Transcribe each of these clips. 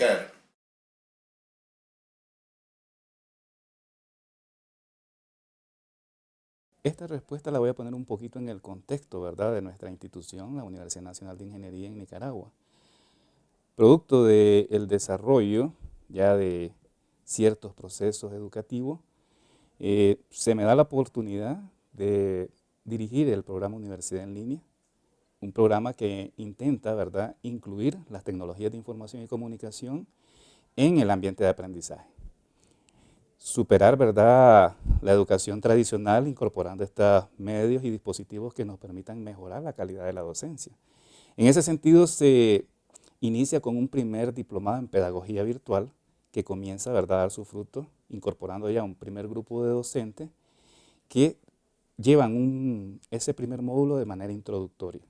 explicar? Esta respuesta la voy a poner un poquito en el contexto, ¿verdad?, de nuestra institución, la Universidad Nacional de Ingeniería en Nicaragua. Producto del desarrollo ya de ciertos procesos educativos, se me da la oportunidad de dirigir el programa Universidad en Línea, un programa que intenta, ¿verdad?, incluir las tecnologías de información y comunicación en el ambiente de aprendizaje. Superar, ¿verdad?, la educación tradicional incorporando estos medios y dispositivos que nos permitan mejorar la calidad de la docencia. En ese sentido, se inicia con un primer diplomado en pedagogía virtual que comienza, ¿verdad?, a dar su fruto, incorporando ya un primer grupo de docentes que llevan ese primer módulo de manera introductoria.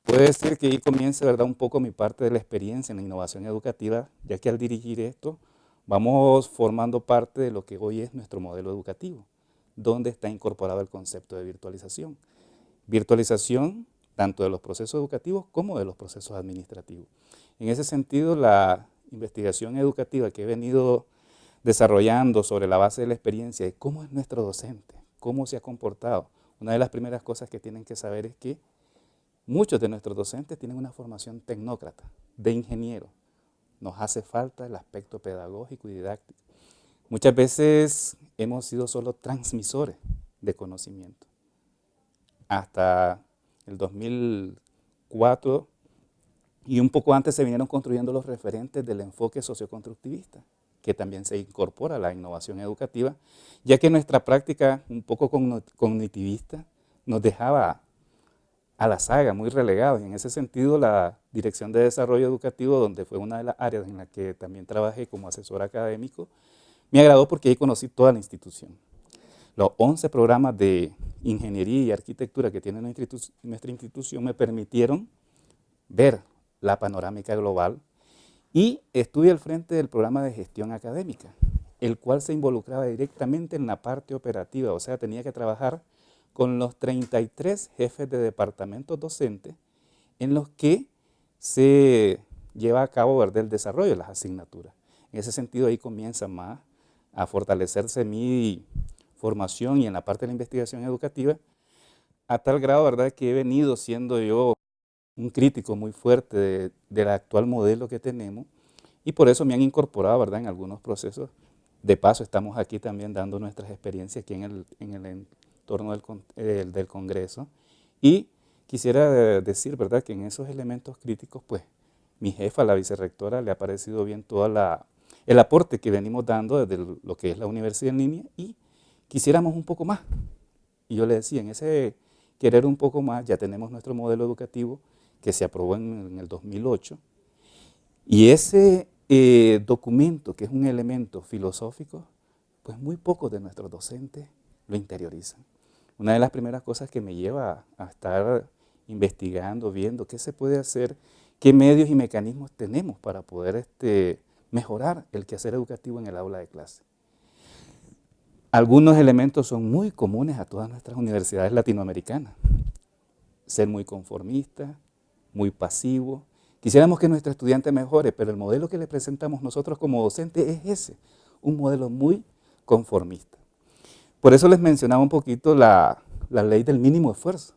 Puede ser que ahí comience, ¿verdad?, un poco mi parte de la experiencia en la innovación educativa, ya que al dirigir esto vamos formando parte de lo que hoy es nuestro modelo educativo, donde está incorporado el concepto de virtualización. Virtualización tanto de los procesos educativos como de los procesos administrativos. En ese sentido, la investigación educativa que he venido desarrollando sobre la base de la experiencia de cómo es nuestro docente, cómo se ha comportado, una de las primeras cosas que tienen que saber es que muchos de nuestros docentes tienen una formación tecnócrata, de ingeniero. Nos hace falta el aspecto pedagógico y didáctico. Muchas veces hemos sido solo transmisores de conocimiento. Hasta el 2004 y un poco antes se vinieron construyendo los referentes del enfoque socioconstructivista, que también se incorpora a la innovación educativa, ya que nuestra práctica un poco cognitivista nos dejaba a la saga, muy relegados. Y en ese sentido, la Dirección de Desarrollo Educativo, donde fue una de las áreas en las que también trabajé como asesor académico, me agradó porque ahí conocí toda la institución. Los 11 programas de ingeniería y arquitectura que tiene nuestra institución me permitieron ver la panorámica global y estuve al frente del programa de gestión académica, el cual se involucraba directamente en la parte operativa, o sea, tenía que trabajar con los 33 jefes de departamentos docentes en los que se lleva a cabo, ¿verdad?, el desarrollo de las asignaturas. En ese sentido, ahí comienza más a fortalecerse mi formación y en la parte de la investigación educativa, a tal grado, ¿verdad?, que he venido siendo yo un crítico muy fuerte del actual modelo que tenemos y por eso me han incorporado, ¿verdad?, en algunos procesos. De paso, estamos aquí también dando nuestras experiencias aquí en el entorno del Congreso y quisiera decir, ¿verdad?, que en esos elementos críticos, pues, mi jefa, la vicerrectora, le ha parecido bien todo el aporte que venimos dando desde lo que es la universidad en línea y quisiéramos un poco más. Y yo le decía, en ese querer un poco más, ya tenemos nuestro modelo educativo que se aprobó en el 2008 y ese documento, que es un elemento filosófico, pues muy pocos de nuestros docentes lo interiorizan. Una de las primeras cosas que me lleva a estar investigando, viendo qué se puede hacer, qué medios y mecanismos tenemos para poder mejorar el quehacer educativo en el aula de clase. Algunos elementos son muy comunes a todas nuestras universidades latinoamericanas. Ser muy conformista, muy pasivo. Quisiéramos que nuestro estudiante mejore, pero el modelo que le presentamos nosotros como docentes es ese, un modelo muy conformista. Por eso les mencionaba un poquito la ley del mínimo esfuerzo,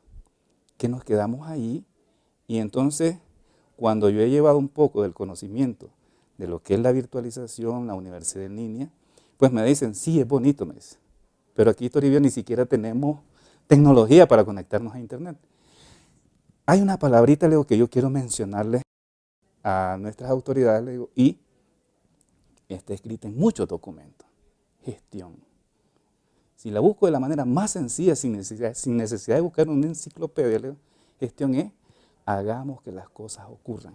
que nos quedamos ahí y entonces cuando yo he llevado un poco del conocimiento de lo que es la virtualización, la universidad en línea, pues me dicen, sí, es bonito, me dicen, pero aquí, Toribio, ni siquiera tenemos tecnología para conectarnos a internet. Hay una palabrita, Leo, que yo quiero mencionarle a nuestras autoridades, le digo, y está escrita en muchos documentos, gestión. Si la busco de la manera más sencilla, sin necesidad de buscar una enciclopedia, Leo, gestión es, hagamos que las cosas ocurran.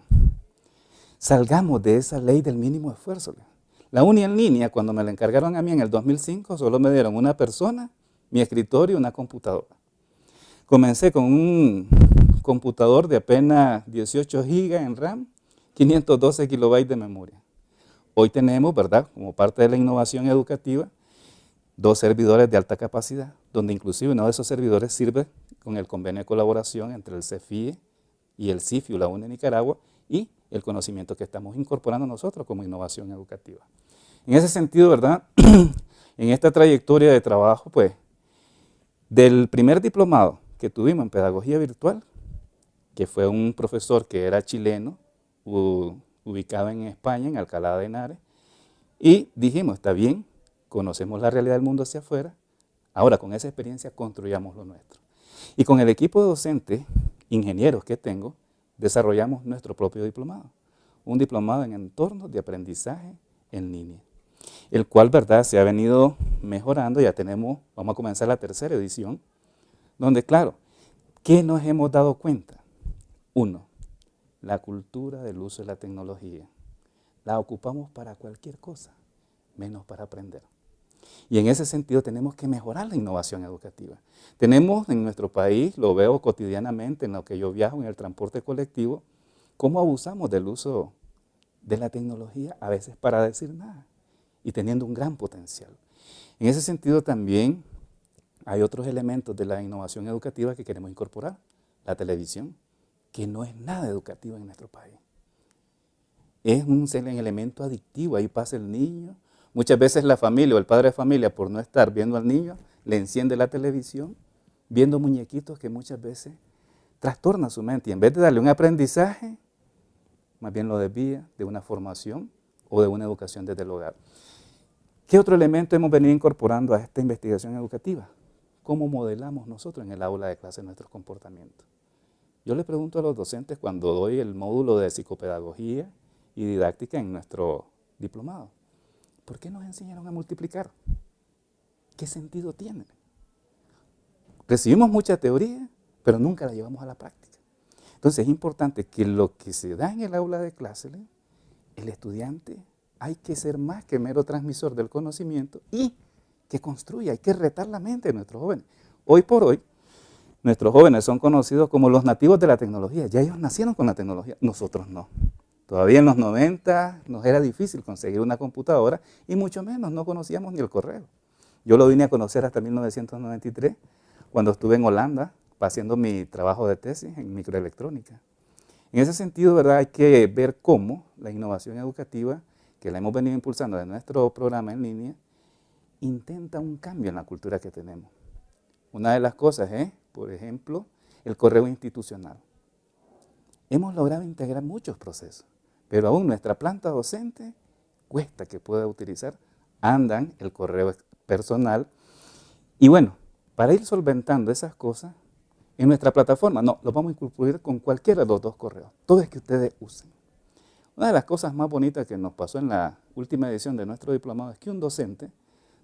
Salgamos de esa ley del mínimo esfuerzo, Leo. La uni en línea, cuando me la encargaron a mí en el 2005, solo me dieron una persona, mi escritorio y una computadora. Comencé con un computador de apenas 18 GB en RAM, 512 kilobytes de memoria. Hoy tenemos, ¿verdad?, como parte de la innovación educativa, 2 servidores de alta capacidad, donde inclusive uno de esos servidores sirve con el convenio de colaboración entre el CEFIE y el CIFIU, la UNE de Nicaragua, y el conocimiento que estamos incorporando nosotros como innovación educativa. En ese sentido, ¿verdad? En esta trayectoria de trabajo, pues, del primer diplomado que tuvimos en pedagogía virtual, que fue un profesor que era chileno, ubicado en España, en Alcalá de Henares, y dijimos, está bien, conocemos la realidad del mundo hacia afuera, ahora con esa experiencia construyamos lo nuestro. Y con el equipo de docentes, ingenieros que tengo, desarrollamos nuestro propio diplomado, un diplomado en entornos de aprendizaje en línea, el cual, ¿verdad?, se ha venido mejorando. Ya tenemos, vamos a comenzar la tercera edición, donde, claro, ¿qué nos hemos dado cuenta? Uno, la cultura del uso de la tecnología. La ocupamos para cualquier cosa, menos para aprender. Y en ese sentido tenemos que mejorar la innovación educativa. Tenemos en nuestro país, lo veo cotidianamente en lo que yo viajo en el transporte colectivo, cómo abusamos del uso de la tecnología, a veces para decir nada, y teniendo un gran potencial. En ese sentido también hay otros elementos de la innovación educativa que queremos incorporar. La televisión, que no es nada educativa en nuestro país. Es un elemento adictivo, ahí pasa el niño. Muchas veces la familia o el padre de familia, por no estar viendo al niño, le enciende la televisión, viendo muñequitos que muchas veces trastornan su mente. Y en vez de darle un aprendizaje, más bien lo desvía de una formación o de una educación desde el hogar. ¿Qué otro elemento hemos venido incorporando a esta investigación educativa? ¿Cómo modelamos nosotros en el aula de clase nuestros comportamientos? Yo le pregunto a los docentes cuando doy el módulo de psicopedagogía y didáctica en nuestro diplomado, ¿por qué nos enseñaron a multiplicar? ¿Qué sentido tiene? Recibimos mucha teoría, pero nunca la llevamos a la práctica. Entonces es importante que lo que se da en el aula de clase, el estudiante, hay que ser más que mero transmisor del conocimiento y que construya, hay que retar la mente de nuestros jóvenes. Hoy por hoy, nuestros jóvenes son conocidos como los nativos de la tecnología. Ya ellos nacieron con la tecnología, nosotros no. Todavía en los 90 nos era difícil conseguir una computadora y mucho menos no conocíamos ni el correo. Yo lo vine a conocer hasta 1993, cuando estuve en Holanda haciendo mi trabajo de tesis en microelectrónica. En ese sentido, ¿verdad?, hay que ver cómo la innovación educativa, que la hemos venido impulsando de nuestro programa en línea, intenta un cambio en la cultura que tenemos. Una de las cosas es, por ejemplo, el correo institucional. Hemos logrado integrar muchos procesos, pero aún nuestra planta docente cuesta que pueda utilizar, andan el correo personal. Y bueno, para ir solventando esas cosas, en nuestra plataforma, no, lo vamos a incluir con cualquiera de los dos correos, todo es que ustedes usen. Una de las cosas más bonitas que nos pasó en la última edición de nuestro diplomado es que un docente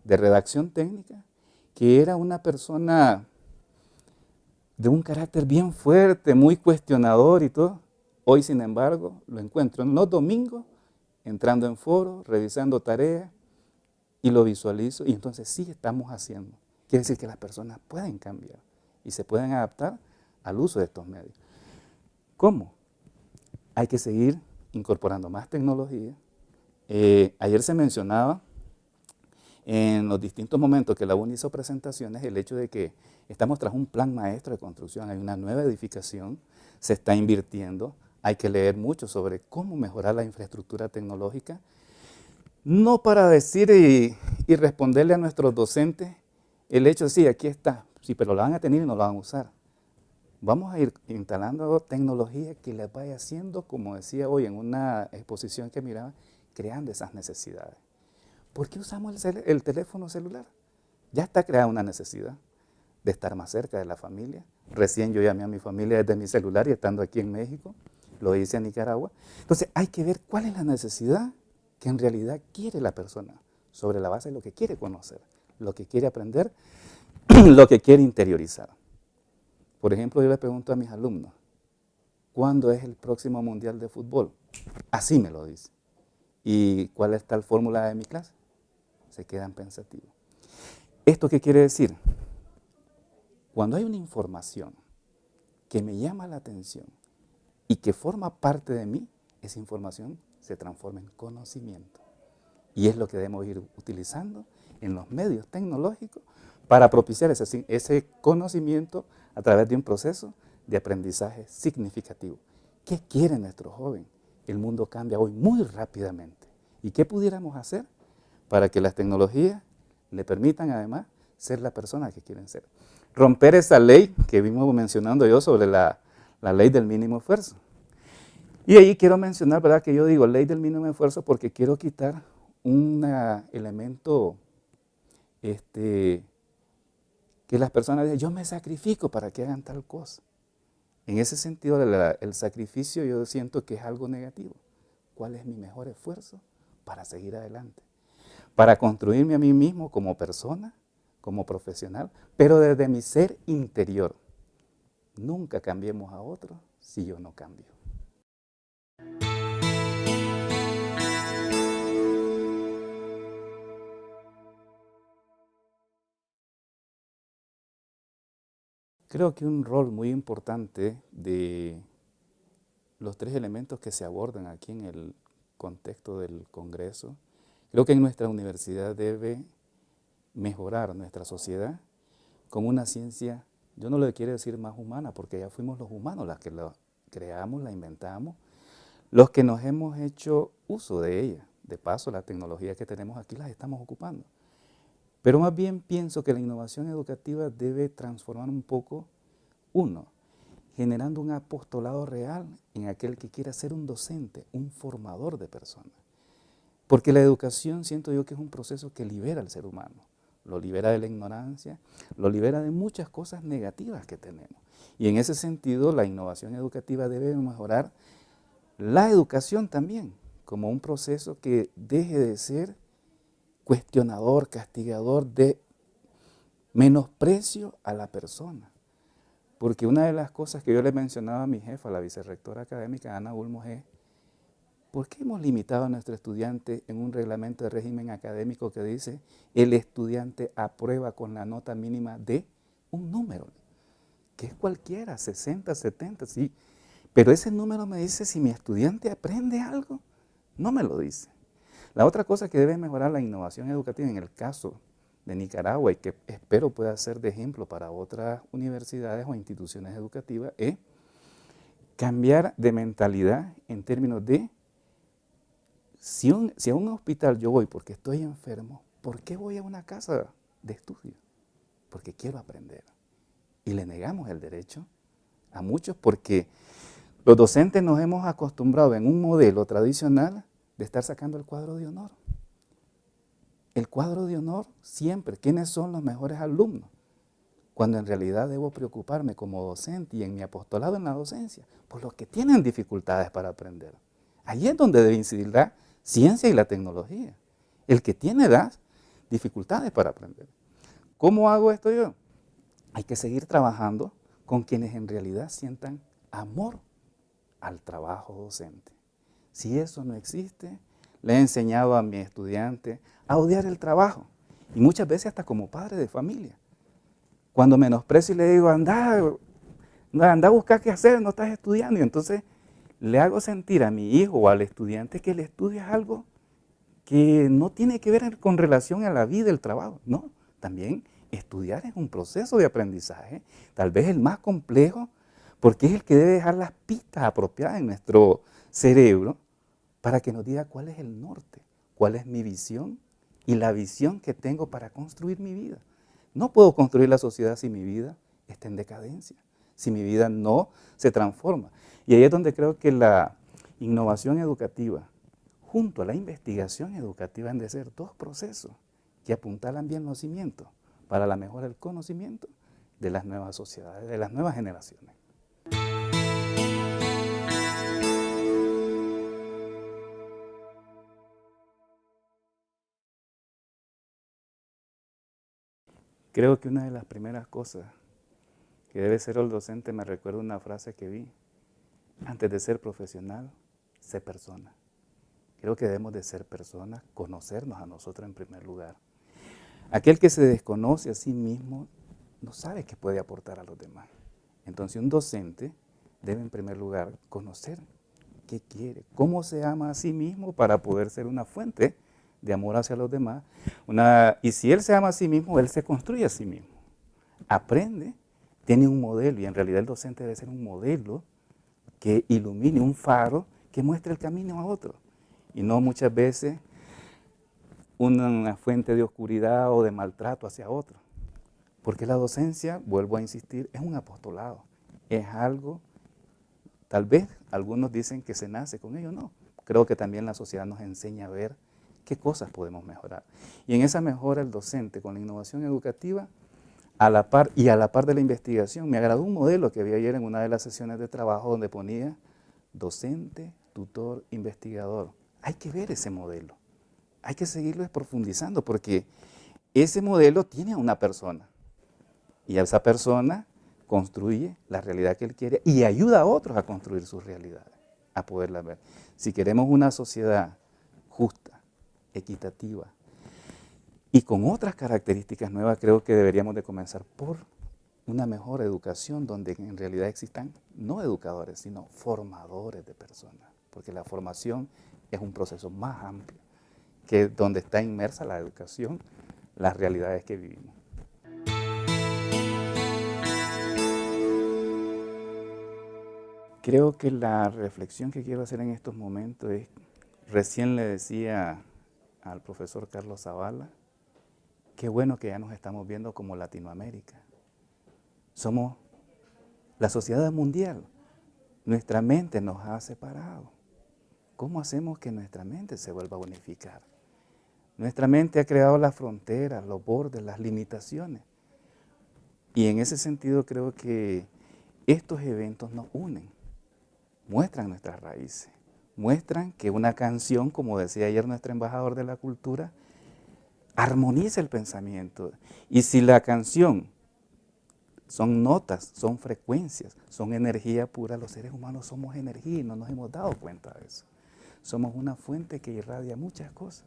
de redacción técnica, que era una persona de un carácter bien fuerte, muy cuestionador y todo, hoy sin embargo lo encuentro en los domingos, entrando en foros, revisando tareas y lo visualizo y entonces sí estamos haciendo. Quiere decir que las personas pueden cambiar y se pueden adaptar al uso de estos medios. ¿Cómo? Hay que seguir incorporando más tecnología. Ayer se mencionaba en los distintos momentos que la UNI hizo presentaciones el hecho de que estamos tras un plan maestro de construcción, hay una nueva edificación, se está invirtiendo, hay que leer mucho sobre cómo mejorar la infraestructura tecnológica, no para decir y responderle a nuestros docentes el hecho de sí, aquí está, sí, pero lo van a tener y no lo van a usar. Vamos a ir instalando tecnología que les vaya haciendo, como decía hoy en una exposición que miraba, creando esas necesidades. ¿Por qué usamos el teléfono celular? Ya está creada una necesidad de estar más cerca de la familia. Recién yo llamé a mi familia desde mi celular y estando aquí en México, lo hice en Nicaragua. Entonces hay que ver cuál es la necesidad que en realidad quiere la persona, sobre la base de lo que quiere conocer, lo que quiere aprender, lo que quiere interiorizar. Por ejemplo, yo le pregunto a mis alumnos, ¿cuándo es el próximo Mundial de Fútbol? Así me lo dice. ¿Y cuál es tal fórmula de mi clase? Se quedan pensativos. ¿Esto qué quiere decir? Cuando hay una información que me llama la atención y que forma parte de mí, esa información se transforma en conocimiento. Y es lo que debemos ir utilizando en los medios tecnológicos para propiciar ese conocimiento a través de un proceso de aprendizaje significativo. ¿Qué quiere nuestro joven? el mundo cambia hoy muy rápidamente. ¿Y qué pudiéramos hacer para que las tecnologías le permitan además ser la persona que quieren ser? Romper esa ley que vimos mencionando yo sobre la ley del mínimo esfuerzo. Y ahí quiero mencionar, ¿verdad?, que yo digo ley del mínimo esfuerzo porque quiero quitar un elemento que las personas dicen, yo me sacrifico para que hagan tal cosa. En ese sentido, el sacrificio yo siento que es algo negativo. ¿Cuál es mi mejor esfuerzo para seguir adelante? Para construirme a mí mismo como persona, como profesional, pero desde mi ser interior. Nunca cambiemos a otro si yo no cambio. Creo que un rol muy importante de los tres elementos que se abordan aquí en el contexto del Congreso, creo que en nuestra universidad debe mejorar nuestra sociedad con una ciencia, yo no le quiero decir más humana, porque ya fuimos los humanos los que la creamos, la inventamos, los que nos hemos hecho uso de ella. De paso, la tecnología que tenemos aquí las estamos ocupando. Pero más bien pienso que la innovación educativa debe transformar un poco, uno, generando un apostolado real en aquel que quiera ser un docente, un formador de personas. Porque la educación siento yo que es un proceso que libera al ser humano, lo libera de la ignorancia, lo libera de muchas cosas negativas que tenemos. Y en ese sentido la innovación educativa debe mejorar la educación también, como un proceso que deje de ser cuestionador, castigador, de menosprecio a la persona. Porque una de las cosas que yo le mencionaba a mi jefa, la vicerrectora académica, Ana Ulmos, es ¿por qué hemos limitado a nuestro estudiante en un reglamento de régimen académico que dice el estudiante aprueba con la nota mínima de un número? Que es cualquiera, 60, 70, sí. Pero ese número me dice si mi estudiante aprende algo, no me lo dice. La otra cosa que debe mejorar la innovación educativa en el caso de Nicaragua y que espero pueda ser de ejemplo para otras universidades o instituciones educativas es cambiar de mentalidad en términos de si a un hospital yo voy porque estoy enfermo, ¿por qué voy a una casa de estudio? Porque quiero aprender. Y le negamos el derecho a muchos porque los docentes nos hemos acostumbrado en un modelo tradicional de estar sacando el cuadro de honor. El cuadro de honor siempre, ¿quiénes son los mejores alumnos? Cuando en realidad debo preocuparme como docente y en mi apostolado en la docencia, por los que tienen dificultades para aprender. Ahí es donde debe incidir la ciencia y la tecnología. El que tiene las dificultades para aprender. ¿Cómo hago esto yo? Hay que seguir trabajando con quienes en realidad sientan amor al trabajo docente. Si eso no existe, le he enseñado a mi estudiante a odiar el trabajo. Y muchas veces hasta como padre de familia. Cuando menosprecio y le digo, anda a buscar qué hacer, no estás estudiando. Y entonces le hago sentir a mi hijo o al estudiante que el estudio es algo que no tiene que ver con relación a la vida y el trabajo. No, también estudiar es un proceso de aprendizaje, tal vez el más complejo, porque es el que debe dejar las pistas apropiadas en nuestro cerebro para que nos diga cuál es el norte, cuál es mi visión y la visión que tengo para construir mi vida. No puedo construir la sociedad si mi vida está en decadencia, si mi vida no se transforma. Y ahí es donde creo que la innovación educativa, junto a la investigación educativa, han de ser dos procesos que apuntalan bien los cimientos para la mejora del conocimiento de las nuevas sociedades, de las nuevas generaciones. Creo que una de las primeras cosas que debe ser el docente, me recuerda una frase que vi, antes de ser profesional, sé persona. Creo que debemos de ser personas, conocernos a nosotros en primer lugar. Aquel que se desconoce a sí mismo no sabe qué puede aportar a los demás. Entonces un docente debe en primer lugar conocer qué quiere, cómo se ama a sí mismo para poder ser una fuente de amor hacia los demás. Y si él se ama a sí mismo, él se construye a sí mismo. Aprende, tiene un modelo y en realidad el docente debe ser un modelo que ilumine, un faro que muestre el camino a otro y no muchas veces una fuente de oscuridad o de maltrato hacia otro. Porque la docencia, vuelvo a insistir, es un apostolado, es algo, tal vez algunos dicen que se nace con ello, no. Creo que también la sociedad nos enseña a ver qué cosas podemos mejorar. Y en esa mejora el docente con la innovación educativa, a la par de la investigación, me agradó un modelo que vi ayer en una de las sesiones de trabajo donde ponía docente, tutor, investigador. Hay que ver ese modelo, hay que seguirlo profundizando porque ese modelo tiene a una persona y a esa persona construye la realidad que él quiere y ayuda a otros a construir sus realidades, a poderla ver. Si queremos una sociedad justa, equitativa y con otras características nuevas, creo que deberíamos de comenzar por una mejor educación donde en realidad existan no educadores, sino formadores de personas, porque la formación es un proceso más amplio, que donde está inmersa la educación, las realidades que vivimos. Creo que la reflexión que quiero hacer en estos momentos es, recién le decía al profesor Carlos Zavala, qué bueno que ya nos estamos viendo como Latinoamérica. Somos la sociedad mundial, nuestra mente nos ha separado. ¿Cómo hacemos que nuestra mente se vuelva a unificar? Nuestra mente ha creado las fronteras, los bordes, las limitaciones. Y en ese sentido creo que estos eventos nos unen, muestran nuestras raíces, muestran que una canción, como decía ayer nuestro embajador de la cultura, armoniza el pensamiento. Y si la canción son notas, son frecuencias, son energía pura, los seres humanos somos energía y no nos hemos dado cuenta de eso. Somos una fuente que irradia muchas cosas.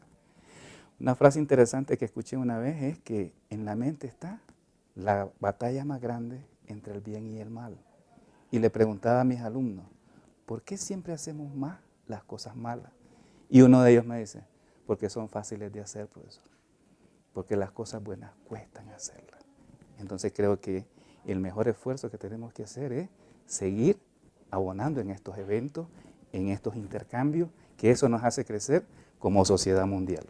Una frase interesante que escuché una vez es que en la mente está la batalla más grande entre el bien y el mal. Y le preguntaba a mis alumnos, ¿por qué siempre hacemos más las cosas malas? Y uno de ellos me dice, porque son fáciles de hacer, profesor. Porque las cosas buenas cuestan hacerlas. Entonces creo que el mejor esfuerzo que tenemos que hacer es seguir abonando en estos eventos, en estos intercambios, que eso nos hace crecer como sociedad mundial.